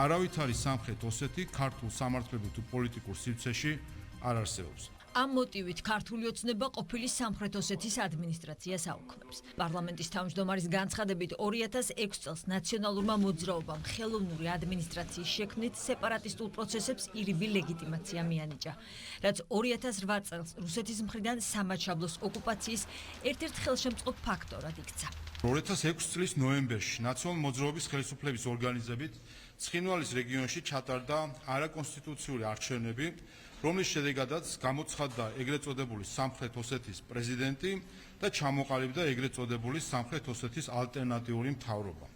არავითარი სამხრეთ ოსეთი ქართულ სამართლებრივ თუ პოლიტიკურ სივრცეში არ არსებობს. Ამ მოტივით ქართული ოცნება ყოფილი სამხრეთ ოსეთის ადმინისტრაციას აუქმებს. პარლამენტის თავმჯდომარის განცხადებით 2006 წელს ნაციონალურმა მოძრაობამ ხელოვნური ადმინისტრაციის შექმნით სეპარატისტულ პროცესებს ირიბი ლეგიტიმაცია მიანიჭა, რაც 2008 წელს რუსეთის მხრიდან სამაჩაბლოს ოკუპაციის ერთ-ერთ ხელშემწყობ ფაქტორად იქცა. 2006 წლის ნოემბერში ნაციონალური მოძრაობის ხელისუფლების ორგანიზებით ცხინვალის რეგიონში ჩატარდა არაკონსტიტუციური არჩევნები, რომლის შედეგადაც გამოცხადდა ეგრეთ წოდებული სამხრეთ ოსეთის პრეზიდენტი და ჩამოყალიბდა ეგრეთ წოდებული სამხრეთ ოსეთის ალტერნატიული მთავრობა.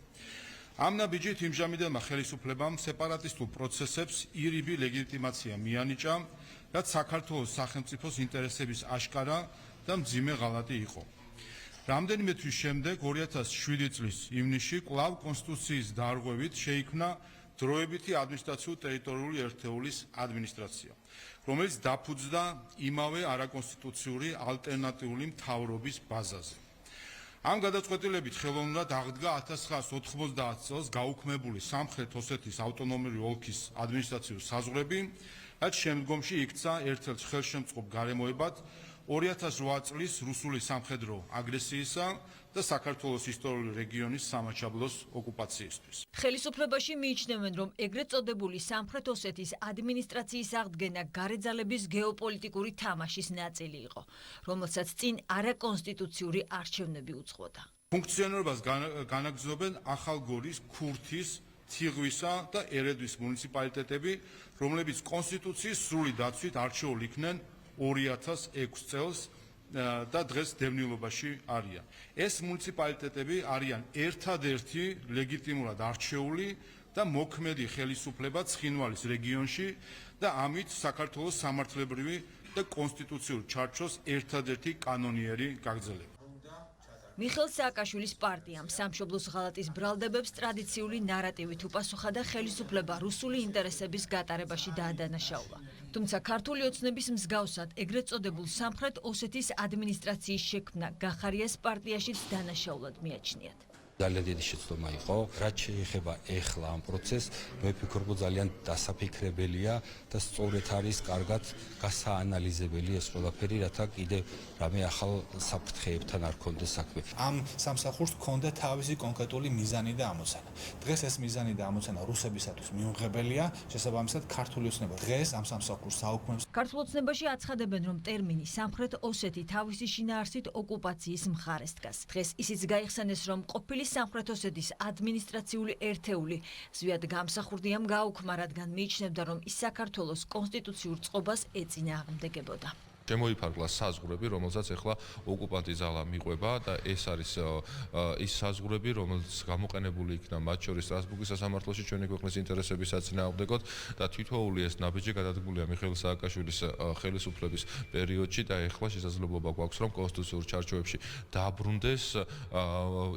ამ ნაბიჯით იმჟამებელმა ხელისუფლებამ სეპარატისტულ პროცესებს ირიბი ლეგიტიმაცია მიანიჭა, რაც საქართველოს სახელმწიფოს ინტერესების აშკარა და მძიმე ღალატი იყო. რამდენიმე თვის შემდეგ 2007 წლის ივნისში კვლავ კონსტიტუციის დარღვევით შეიქმნა დროებითი ადმინისტრაციულ-ტერიტორიული ერთეულის ადმინისტრაცია, რომელიც დაფუძნდა იმავე არაკონსტიტუციური ალტერნატიული მთავრობის ბაზაზე. ამ გადაწყვეტილებით ხელოვნურად აღდგა 1990 წელს გაუქმებული სამხრეთ ოსეთის ავტონომიური ოლქის ადმინისტრაციული საზღვრები, რაც შემდგომში იქცა ერთ-ერთ ხელშემწყობ გარემოებად 2008 წლის რუსული სამხედრო აგრესიისა და საქართველოს ისტორიული რეგიონის სამაჩაბლოს ოკუპაციისთვის. ხელისუფლებაში მიიჩნევენ, რომ ეგრეთ წოდებული სამხრეთ ოსეთის ადმინისტრაციის აღდგენა გარეძალების გეოპოლიტიკური თამაშის ნაწილი იყო, რომელსაც წინ არაკონსტიტუციური არჩევნები უძღვოდა. ფუნქციონირებას განაგრძობენ ახალგორის, ქურთის, თიღვისა და ერედვის მუნიციპალიტეტები, რომლებიც კონსტიტუციის სრული დაცვით არჩეულ იქნენ 2006 წელს და დღეს დევნილობაში არიან. ეს მუნიციპალიტეტები არიან ერთადერთი ლეგიტიმურად არჩეული და მოქმედი ხელისუფლება ცხინვალის რეგიონში და ამით საქართველოს სამართლებრივი და კონსტიტუციური ჩარჩოს ერთადერთი კანონიერი გაგრძელება. მიხეილ სააკაშვილის პარტიამ სამშობლოს ღალატის ბრალდებებს ტრადიციული ნარატივით უპასუხა და ხელისუფლება რუსული ინტერესების გატარებაში დაადანაშაულა. თუმცა ქართული ოცნების მსგავსად ეგრეთ წოდებულ სამხრეთ ოსეთის ადმინისტრაციის შექმნა გახარიას პარტიაშიც დანაშაულად მიაჩნიათ. ძალიან დიდი შეცდომა იყო, რაც შეეხება ეხლა ამ პროცესს, მე ვფიქრობ, ძალიან დასაფიქრებელია და სწორედ არის კარგად გასაანალიზებელი ეს ყველაფერი, რათა კიდე რამე ახალ საფრთხეებთან არ ქონდეს საქმე. ამ სამსახურს ჰქონდა თავისი კონკრეტული მიზანი და ამოცანა. დღეს ეს მიზანი და ამოცანა რუსებისათვის მიუღებელია, შესაბამისად ქართული ოცნება დღეს ამ სამსახურს აუქმებს. ქართულ ოცნებაში აცხადებენ, რომ ტერმინი სამხრეთ ოსეთი თავისი შინაარსით ოკუპაციის მხარეს დგას. დღეს ისიც გაიხსენეს, რომ ყოფილი სამხრეთ ოსეთის ადმინისტრაციული ერთეული ზვიად გამსახურდიამ გააუქმა, რადგან მიიჩნევდა, რომ ის საქართველოს კონსტიტუციურ წყობას ეწინააღმდეგებოდა. შემოიფარგლა საზღვრები, რომელსაც ახლა ოკუპანტი ძალა მიყვება და ეს არის ის საზღვრები, რომელსაც გამოყენებული იქნა მათ შორის სტრასბურგის სასამართლოში ჩვენი ქვეყნის ინტერესების საწინააღმდეგოდ და თითოეული ეს ნაბიჯი გადადგმულია მიხეილ სააკაშვილის ხელისუფლების პერიოდში და ახლა შესაძლებლობა გვაქვს, რომ კონსტიტუციურ ჩარჩოებში დაბრუნდეს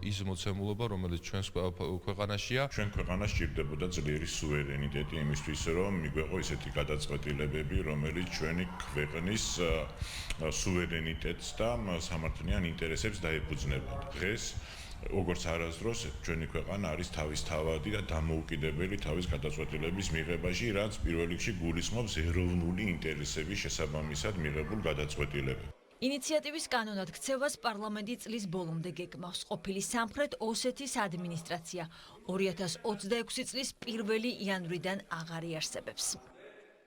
ის მოცემულობა, რომელიც ჩვენს ქვეყანაშია. ჩვენ ქვეყანას სჭირდებოდა ძლიერი სუვერენიტეტი იმისთვის, რომ მიგვეყო ისეთი გადაწყვეტილებები, რომელიც ჩვენი ქვეყნის სუვერენიტეტს და სამართლიან ინტერესებს დაეფუძნებოდა. დღეს როგორც არასდროს ჩვენი ქვეყანა არის თავისთავადი და დამოუკიდებელი თავის გადაწყვეტილების მიღებაში, რაც პირველ რიგში გულისხმობს ეროვნული ინტერესების შესაბამისად მიღებულ გადაწყვეტილებებს. ინიციატივის კანონად ქცევას პარლამენტი წლის ბოლომდე გეგმავს. ყოფილი სამხრეთ ოსეთის ადმინისტრაცია 2026 წლის 1 იანვრიდან აღარ იარსებებს.